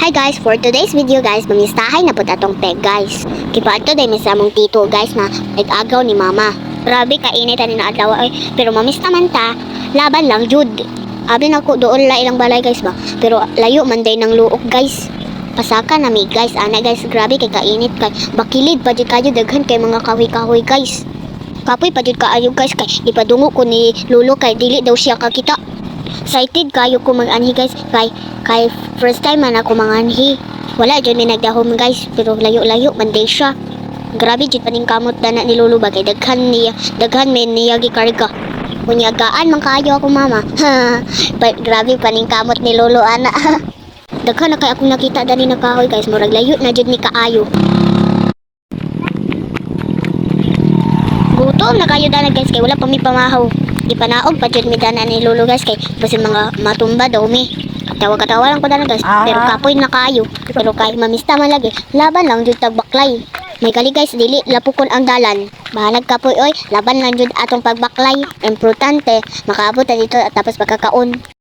Hi guys, for today's video guys, mamistahay na po atong peg guys. Kipato day sa among tito guys na nag-agaw ni mama. Grabe kainit ani na adlaw ay, pero mamista man ta, laban lang jud. Abi na ko doon la ilang balay guys ba, pero layo man day ng luok guys. Pasaka na mi guys, ana guys, grabe kay kainit kay bakilid pa jud kayo daghan kay mga kahoy-kahoy guys. Kapoy pa jud kaayo guys kay ipadungo ko ni lulo kay dili daw siya kakita. Excited kayo ko mag-anhi guys kay first time man ako manganhi. Wala dyan may nagdahom guys, pero layo-layo man day siya. Grabe dyan paning kamot na ni Lolo ba kay daghan may niya gikarga. Kunyagaan man kayo ako mama. Grabe paning kamot ni Lolo ana. Daghan na kay akong nakita dani na kahoy guys, murag layo na dyan ni kaayo. Gutom na kayo dana guys kay wala pa mi pamahaw. Ipanaog pa dyan mi dana ni Lolo guys kay basin mga matumba daw mi. Katawa-katawa lang ko dana guys, pero kapoy na kayo. Pero kay mamista man lagi, laban lang jud tag baklay. May kali guys, dili lapukon ang dalan. Bahalag kapoy oy, laban lang jud atong pagbaklay. Importante, makaabot ta dito at tapos pagkakaon.